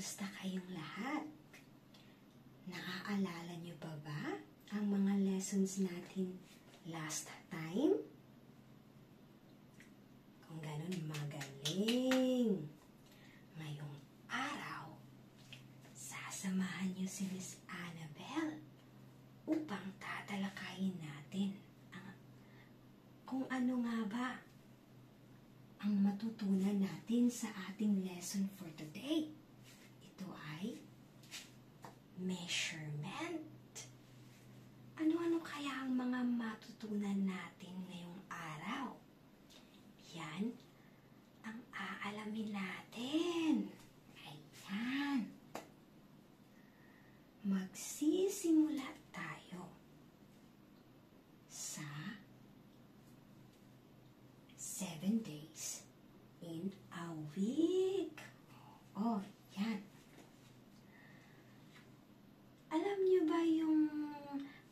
Kamusta kayong lahat? Naaalala niyo ba ang mga lessons natin last time? Kung ganun, magaling! Ngayong araw, sasamahan niyo si Miss Annabelle upang tatalakayin natin kung ano nga ba ang matutunan natin sa ating lesson for today. Ito ay measurement. Ano-ano kaya ang mga matutunan natin ngayong araw? Yan ang aalamin natin. Ayan. Magsisimula tayo sa 7 days in a week. Oh, yan. Alam niyo ba yung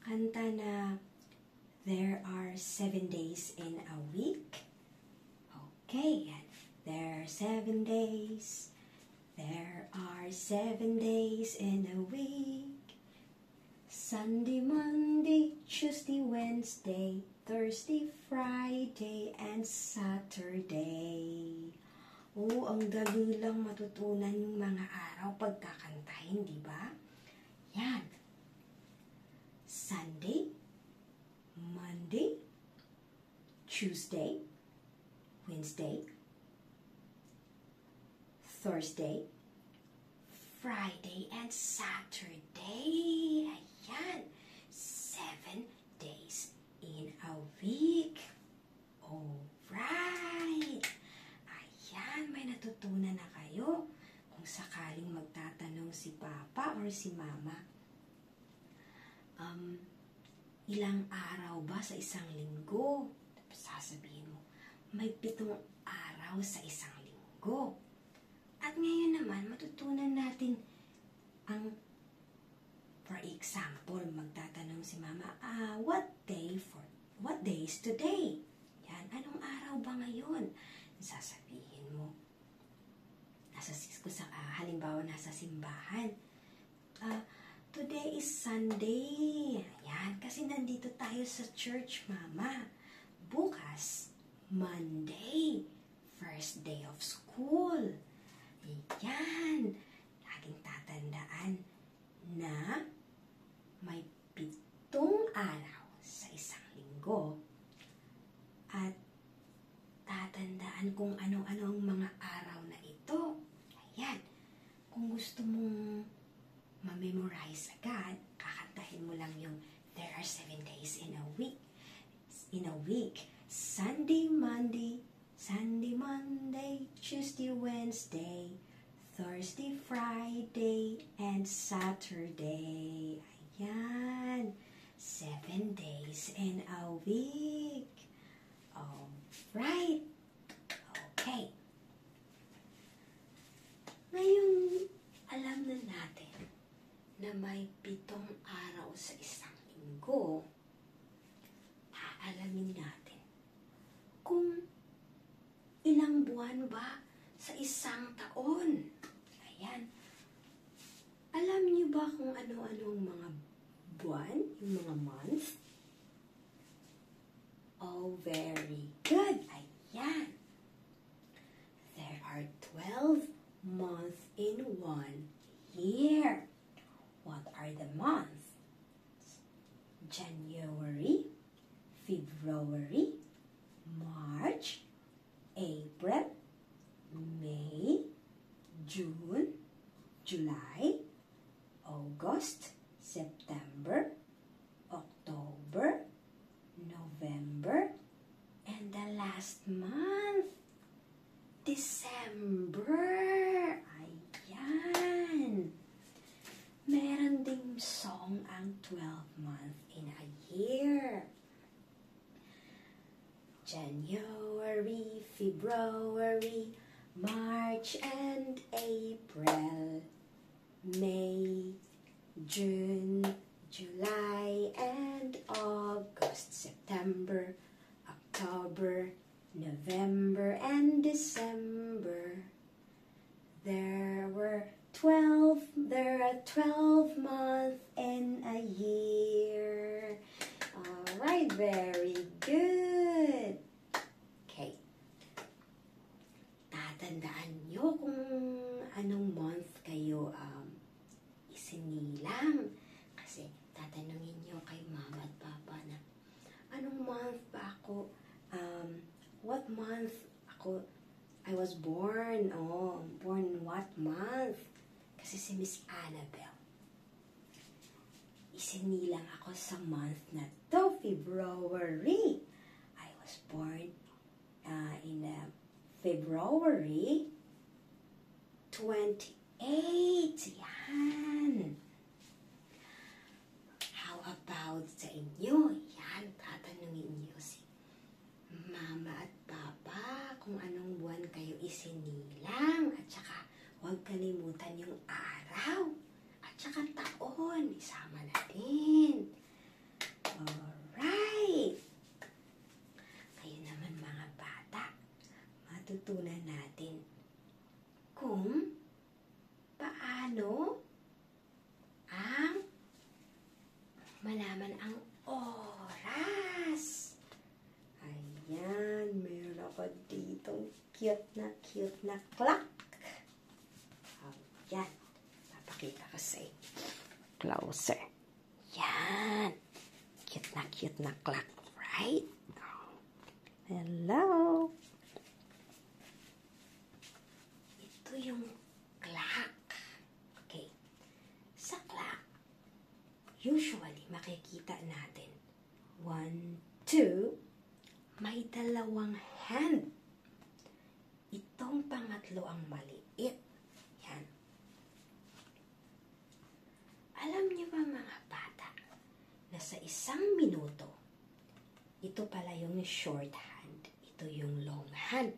kanta na There are 7 days in a week? Okay, yan. There are 7 days. There are 7 days in a week. Sunday, Monday, Tuesday, Wednesday, Thursday, Friday, and Saturday. Oh, ang dali lang matutunan yung mga araw pagkakantahin, di ba? Yan. Sunday, Monday, Tuesday, Wednesday, Thursday, Friday, and Saturday. Ayan. 7 days in a week. Alright. Ayan, may natutunan na kayo. Kung sakaling magtatanong si Papa or si Mama, ilang araw ba sa isang linggo? Sasabihin mo, may 7 araw sa isang linggo. At ngayon naman, matutunan natin ang, for example, magtatanong si Mama, what day is today? Yan, anong araw ba ngayon? Sasabihin mo, halimbawa nasa simbahan, today is Sunday. Ayan, kasi nandito tayo sa church, Mama. Bukas, Monday, first day of school. Ayan, laging tatandaan na may 7 araw sa isang linggo. At tatandaan kung ano-ano ang mga araw na ito. Ayan, kung gusto mong ma-memorize agad, kakantahin mo lang yung there are 7 days in a week. Sunday, Monday, Tuesday, Wednesday, Thursday, Friday, and Saturday. Ayan. 7 days in a week. Alright. Okay. Ngayon, alam na natin na may 7 araw sa isang linggo. Aalamin natin kung ilang buwan ba sa isang taon. Ayan. Alam niyo ba kung ano-ano ang mga buwan, yung mga month? Oh, very good. Ayan. There are 12 months in 1 year. What are the months? January, February, March, April, May, June, July, August, September, October, November, and the last month, December. Ayan. Meron ding song ang 12 months in a year. January, February, March, and April, May, June, July, and August, September, October, November, and December. There were There are 12 months in a year. Alright, very good. Okay. Tatandaan nyo kung anong month kayo isinilang. Kasi tatanungin nyo kay mama at papa na, anong month ba ako? What month I was born? Born what month? Kasi si Miss Annabelle, isinilang ako sa month na to, February. I was born in February 28. Yan. How about sa inyo? Yan, tatanungin niyo si mama at papa kung anong buwan kayo isinilang. At saka, huwag kalimutan yung araw. At saka taon. Isama natin. Alright. Kayo naman mga bata, matutunan natin kung paano ang malaman ang oras. Ayan, meron ako ditong cute na clock. Ayan, papakita ko sa inyo. Closer. Yan. Cute na clock, right? Hello. Ito yung clock. Okay. Sa clock, usually makikita natin 1, 2, may dalawang hand. Itong pangatlo ang maliit. Yan. Alam niyo ba mga bata, na sa 1 minuto, ito pala yung short hand, ito yung long hand.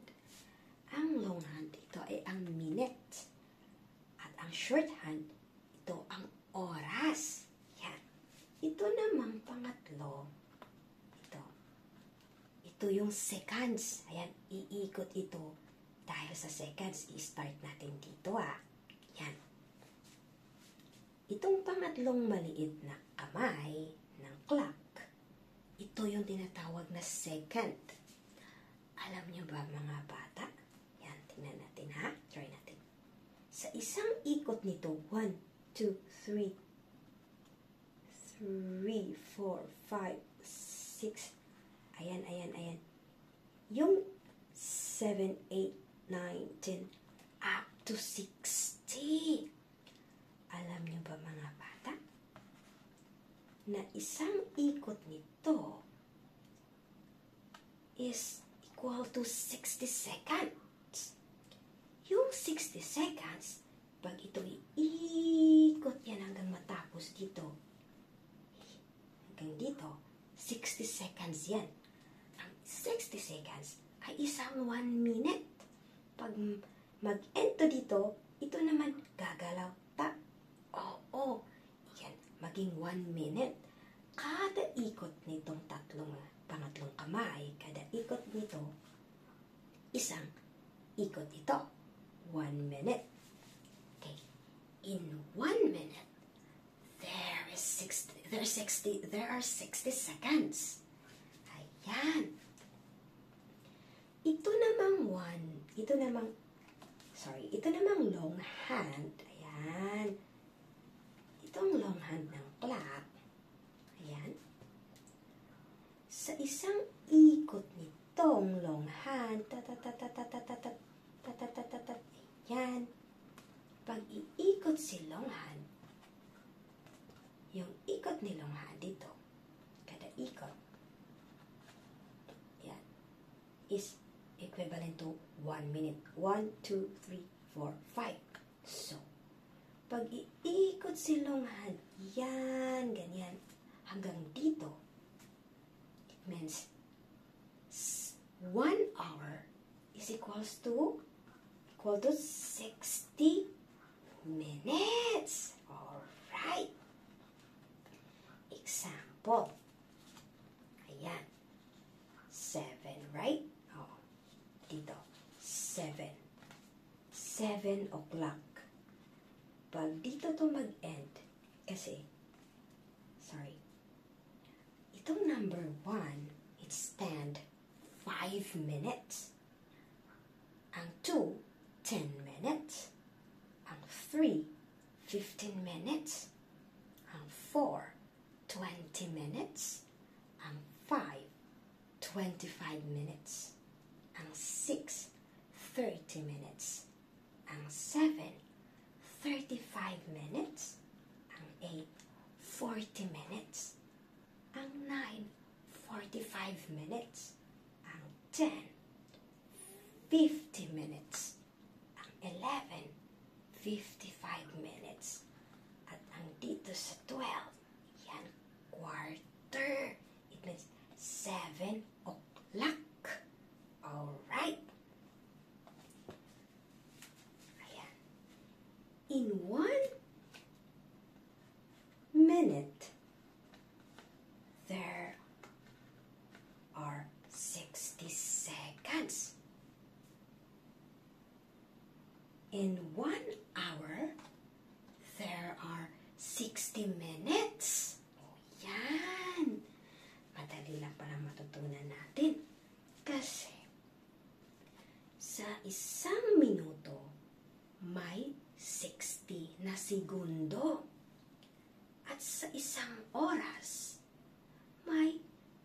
Ang long hand, ito ay ang minute. At ang short hand, ito ang oras. Yan. Ito namang pangatlo, ito yung seconds. Ayan, iikot ito. Dahil sa seconds, i-start natin dito Yan. Itong pangatlong maliit na kamay ng clock, ito yung tinatawag na second. Alam niyo ba mga bata? Yan, tingnan natin Try natin. Sa isang ikot nito, 1, 2, 3, 4, 5, 6. Ayan. Yung 7, 8, 9, 10, up to 60. Alam niyo ba mga bata, na isang ikot nito is equal to 60 seconds. Yung 60 seconds, pag ito iikot yan hanggang matapos dito, hanggang dito, 60 seconds yan. Ang 60 seconds ay isang 1 minute. Pag mag-end to dito, ito naman gagalaw. Yan, maging 1 minute. Kada ikot nitong pangatlong kamay, kada ikot nito, isang ikot ito. 1 minute. Okay. In 1 minute, there are 60 seconds. Ayan. Ito namang long hand. Ayan. Itong long hand ng clock. Ayan. Sa isang ikot nitong long hand, ayan. Pag iikot si long hand, yung ikot ni long hand dito, kada ikot, yan, is equivalent to 1 minute. 1, 2, 3, 4, 5. So, pag iikot si long hand, yan, ganyan, hanggang dito, it means 1 hour is equal to 60 minutes. Alright. Example. Ayan. 7, right? Dito. 7 o'clock. pag dito to mag-end, kasi, sorry, itong number 1, it stand 5 minutes. Ang 2, 10 minutes. Ang 3, 15 minutes. Ang 4, 20 minutes. Ang 5, 25 minutes. Ang 6, 30 minutes. Ang 7, 35 minutes. Ang 8, 40 minutes. Ang 9, 45 minutes. Ang 10, 50 minutes. Ang 11, 55 minutes. At ang dito sa 12, yan, quarter. It means 7 o'clock. Alright. Ayan. In 1 minute, there are 60 seconds. In 1 hour, there are 60 minutes. O yan. Madali lang para matutunan natin. Kasi, sa 1 minuto, may 60 na segundo. At sa 1 oras, may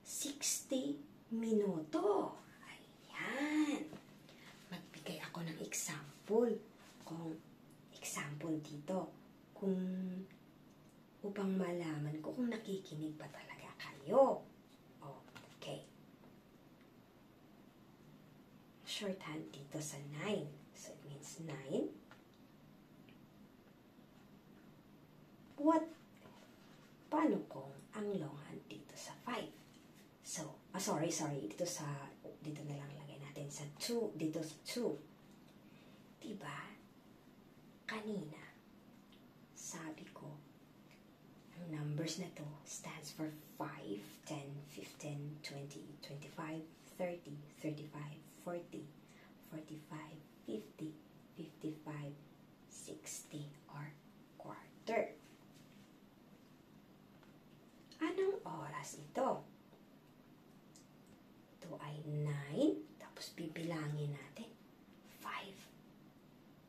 60 minuto. Ayan. Magbigay ako ng example. Example dito. Upang malaman ko kung nakikinig pa talaga kayo. Okay. Shorthand dito sa 9. So, it means 9. Paano kung ang longhand dito sa 5? So, sorry. Dito na lang lagay natin sa 2. Dito sa 2. Diba? Kanina, sabi ko, ang numbers na to stands for 5, 10, 15, 20, 25, 30, 35, 40, 45, 50, 55, 60, or quarter. Anong oras ito? Ito ay 9, tapos bibilangin natin. 5.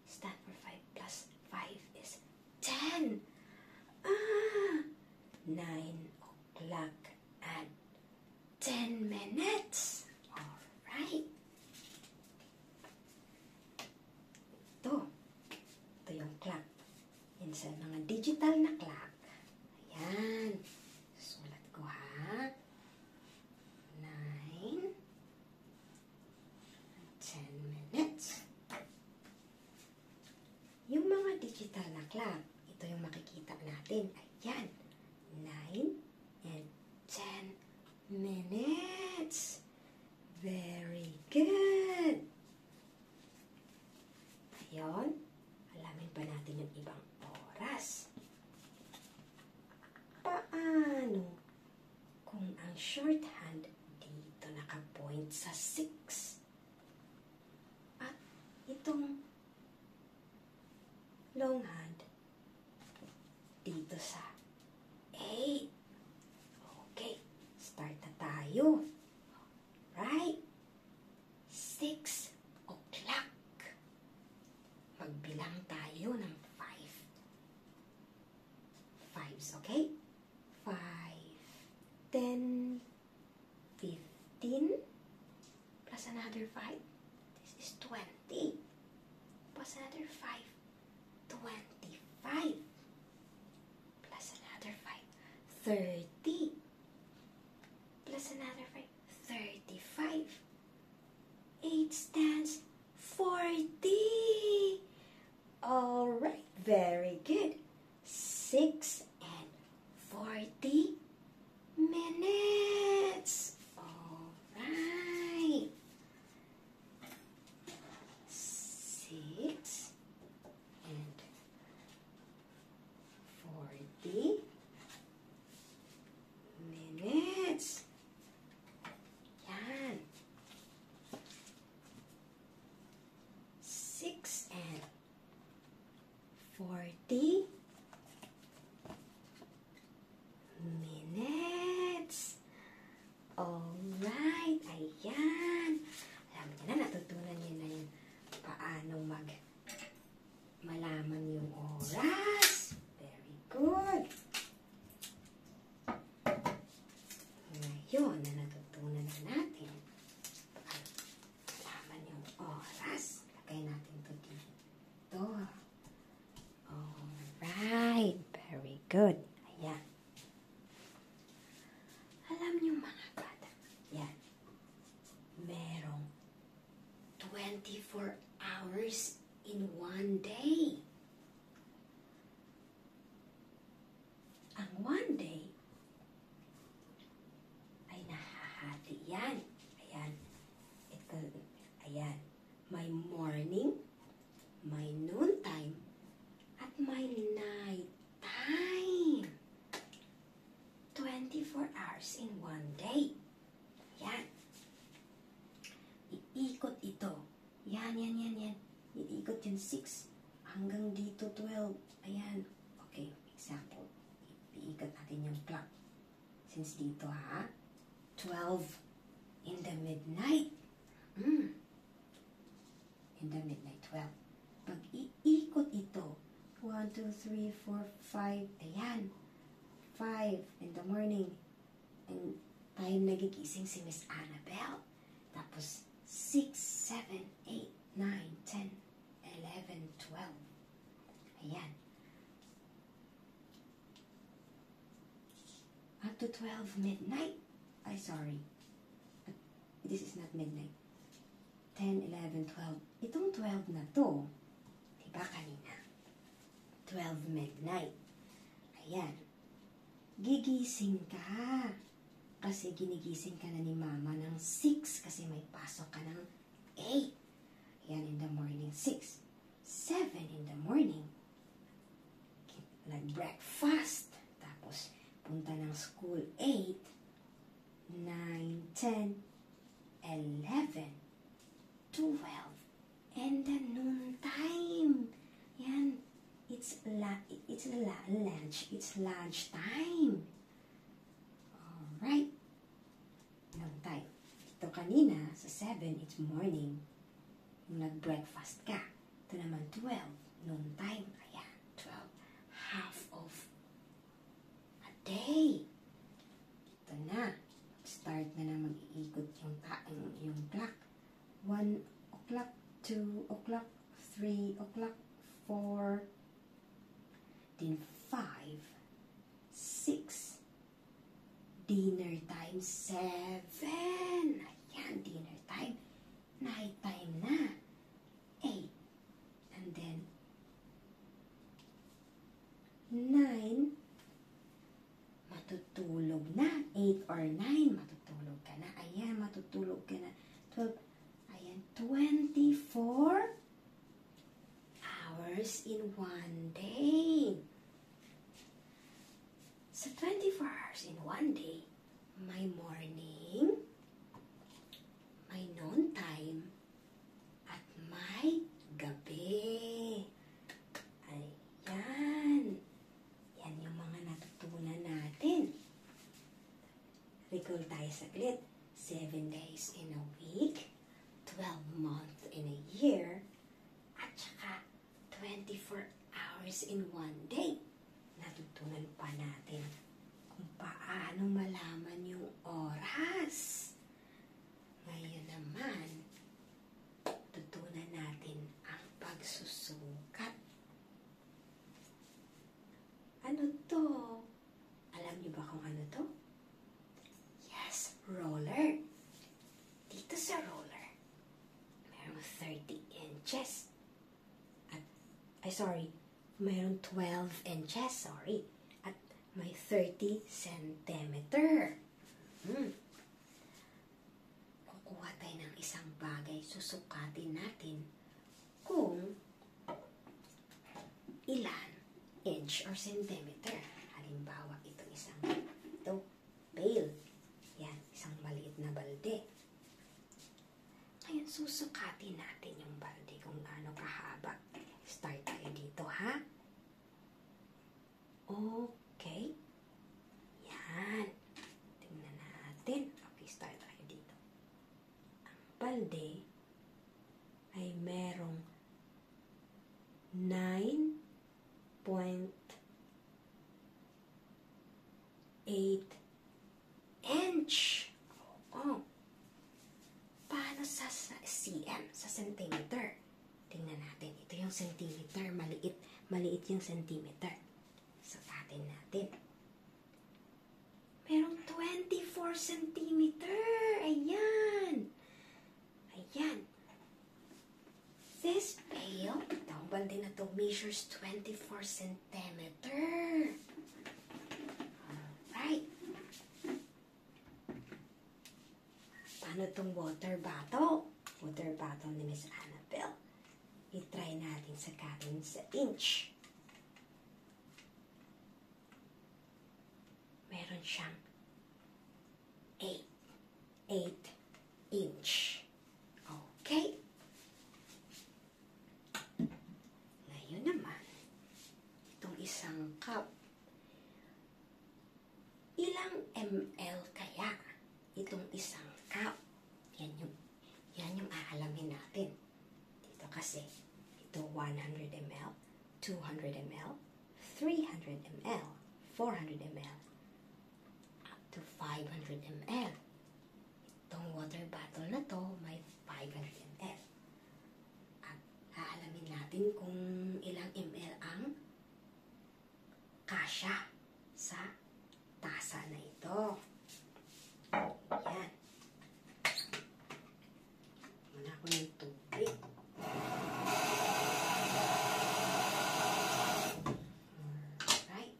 Stand for 5 plus 5 is 10. 9 o'clock and 10 minutes. Alright. Ito yung clock. Yan sa mga digital na clock. Ayan. Sulat ko ha. 9 and 10 minutes. Yung mga digital na clock, ito yung makikita natin. Ayan. 9 and 10 minutes. Very good. Ayun. Alamin pa natin yung ibang oras. Paano kung ang shorthand dito nakapoint sa 6 at itong longhand dito sa 8? Okay, start na tayo. Right? 6 o'clock. Magbilang tayo ng 5. 5s, okay? 5, 10, 15, plus another 5. This is 20. Plus another 5. 25. Plus another 5. 30. Plus another 5. 35. 8 stands 40. Alright, very good. 6 and 40 minutes. Alright. 6 and 40 minutes. Yan. Ayan. Alam niyo na, natutunan niyo na yung paano malaman yung oras. Very good. Ngayon na natutunan na natin paano malaman yung oras. Lagay natin ito dito. Alright. Very good. Ayan. Alam niyo mga bata, yan. Merong 24 hours in one day. Ang one day ay nahahati yan. Ayan. Ito, ayan. May morning, may noontime, at may night time. 24 hours in one day. Yan. Iikot ito. Yan. Iikot yan 6 hanggang dito 12. Ayan. Okay, example. Iikot natin yung clock. Since dito 12 in the midnight. In the midnight, 12. Pag iikot ito, 1, 2, 3, 4, 5. Ayan. 5 in the morning. And tayo nagigising si Miss Annabelle. Tapos 6, 7, 8, 9, 10, 11, 12. Ayan. Up to 12 midnight. Sorry. This is not midnight. 10, 11, 12. Itong 12 na to, diba kanina? 12 midnight. Ayan. Gigising ka. Kasi ginigising ka na ni mama ng 6 kasi may pasok ka ng 8. Yan in the morning, 6. 7 in the morning. Nag-breakfast. Tapos, punta ng school, 8, 9, 10, 11, 12, and the noon time. Yan. It's lunch. It's lunch time. Alright. Noon time. Ito kanina, sa 7, it's morning. Yung nag-breakfast ka. Ito naman, 12. Noon time. Ayan, 12. Half of a day. Ito na. Start na mag-iikot yung clock. 1 o'clock, 2 o'clock, 3 o'clock, 4, then 5, 6, dinner time, 7. Ayan, dinner time. Night time na. 8. And then, 9, matutulog na. 8 or 9, matutulog ka na. Ayan, matutulog ka na. 12, ayan, 24 hours in one day. Sa 24 hours in one day, may morning, may noon time, at may gabi. Ayan. Yan yung mga natutunan natin. Recall tayo saglit. 7 days in a week, 12 months in a year, at saka 24 hours in one day. Natutunan pa natin kung paano malaman yung oras. Ngayon naman, tutunan natin ang pagsusukat. Ano to? Alam niyo ba kung ano to? Yes, roller. Dito sa roller, mayroong 30 inches. Mayroong 12 inches, at may 30 centimeter. Kukuha tayo ng isang bagay, susukatin natin kung ilan inch or centimeter. Halimbawa, ito, pail. Yan, isang maliit na balde. Ngayon, susukatin natin yung balde kung gaano kahaba. Start tayo dito, ha? Okay. Yan. Tingnan natin. Okay, start tayo dito. balde ay merong 9.8 inch. Oh. Paano sa cm? Sa centimeter. Tingnan natin. Ito yung centimeter. Maliit yung centimeter. Sukatin natin. Merong 24 centimeter. Ayan. Ayan. This pail, itong balde na to, measures 24 centimeter. Alright. Paano itong water bottle? Water bottle ni Miss Annabelle. I-try natin sakatin sa inch. Meron siyang 8 inch. Okay. Ngayon naman, itong isang cup. Ilang ml kaya itong isang cup? Yan yung aalamin natin. Dito kasi, ito 100 ml, 200 ml, 300 ml, 400 ml, up to 500 ml. Itong water bottle na to may 500 ml. At aalamin natin kung ilang ml ang kasya sa tasa na ito. Yan. Muna ko ng tubig. Alright.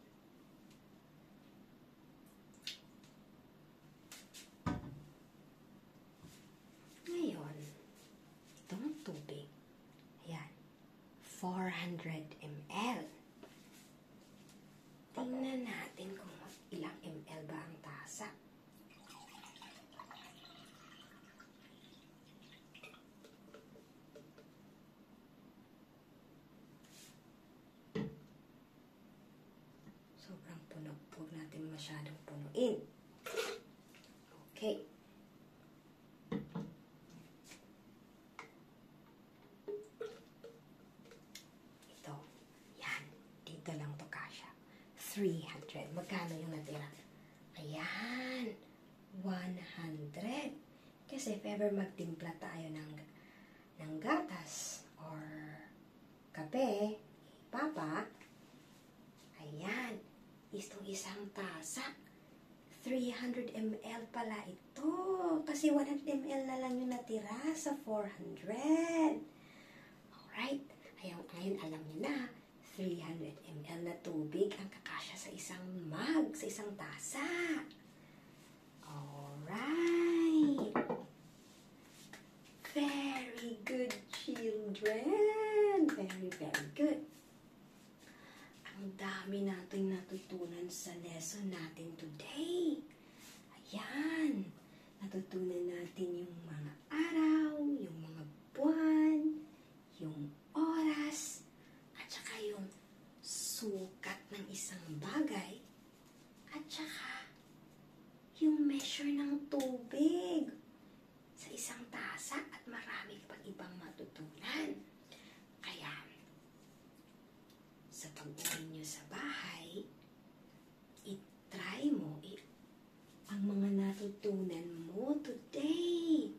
Ngayon, itong tubig, ayan, 400 ml. Tingnan natin kung ilang ml ba ang tasa. Sobrang puno. Huwag natin masyadong punuin. Okay. Ito. Yan. Dito lang to kasya. 300. Magkano yung natira? Ayan. 100. Kasi if ever magtimpla tayo ng gatas or kape, papa, ayan. Itong isang tasa. 300 ml pala ito. Kasi 100 ml na lang yung natira sa 400. Alright. Ngayon alam niyo na, 300 ml na tubig ang kakasya sa isang mug, sa isang tasa. Alright. Very good, children. Very, very good. Ang dami natin natutunan sa lesson natin today. Ayan. Natutunan natin yung mga araw, yung mga buwan, yung oras, at saka yung sukat ng isang bagay, at saka yung measure ng tubig sa isang tasa, at marami pang ibang matutunan. Kaya, sa pag-uwi nyo sa bahay, i-try mo ang mga natutunan mo today.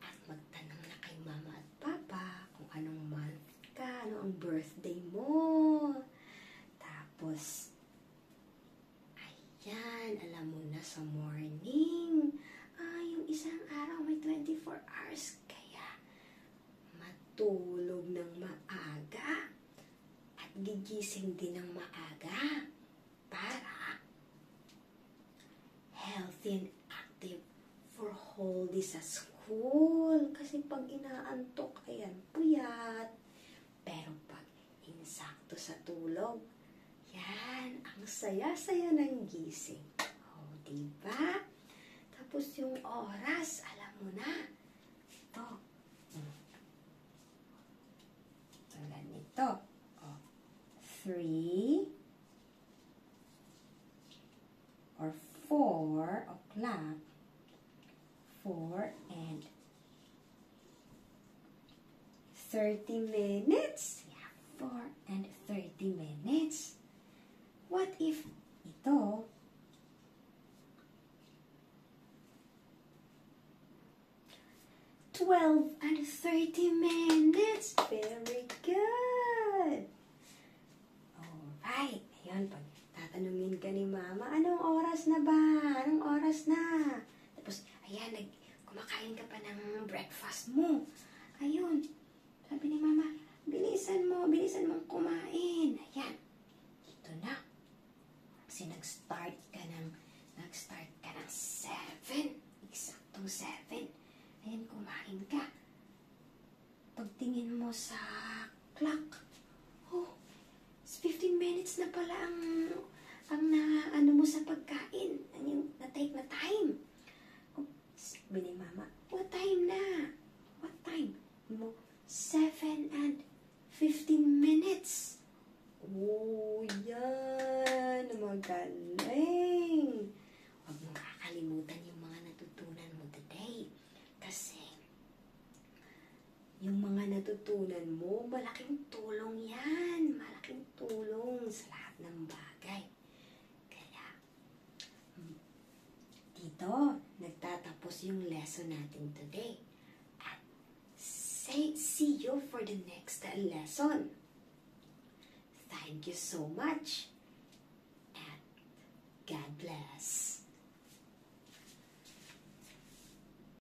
At magtanong na kay mama at papa kung anong month ka, ano ang birthday mo. Tapos, ayan, alam mo na sa morning, yung isang araw may 24 hours, kaya matulog ng maaga at gigising din ng maaga para healthy and active for whole day sa school. Kasi pag inaantok, ayan, puyat. Pero pag insakto sa tulog, yan, ang saya-saya ng gising. O, diba? Tapos yung oras, alam mo na. Ito. Tulad nito. O, 3 or 4 o'clock, 4 and 30 minutes. Yeah, 4 and 30 minutes. What if ito 12 and 30 minutes. Very good. Alright. Ayan, pag tatanungin ka ni Mama, anong oras na ba? Anong oras na? Tapos, ayan, kumakain ka pa ng breakfast mo. Ayun. Sabi ni Mama, bilisan mong kumain. Ayan. Ito na. Kasi nag-start ka ng 7. Eksaktong 7. Ayan, kumain ka. Pagtingin mo sa clock, 15 minutes na pala ang ano mo sa pagkain. Yung na-take na time. Sabi ni Mama, what time na? What time? Mo, 7 and 15 minutes. Oh, yan. Magaling. Huwag mong kakalimutan yung mga natutunan mo today. Kasi, yung mga natutunan mo, malaking tulong yan. Malaking tulong sa lahat ng bagay. Kaya, dito, nagtatapos yung lesson natin today. At see you for the next lesson. Thank you so much. And God bless.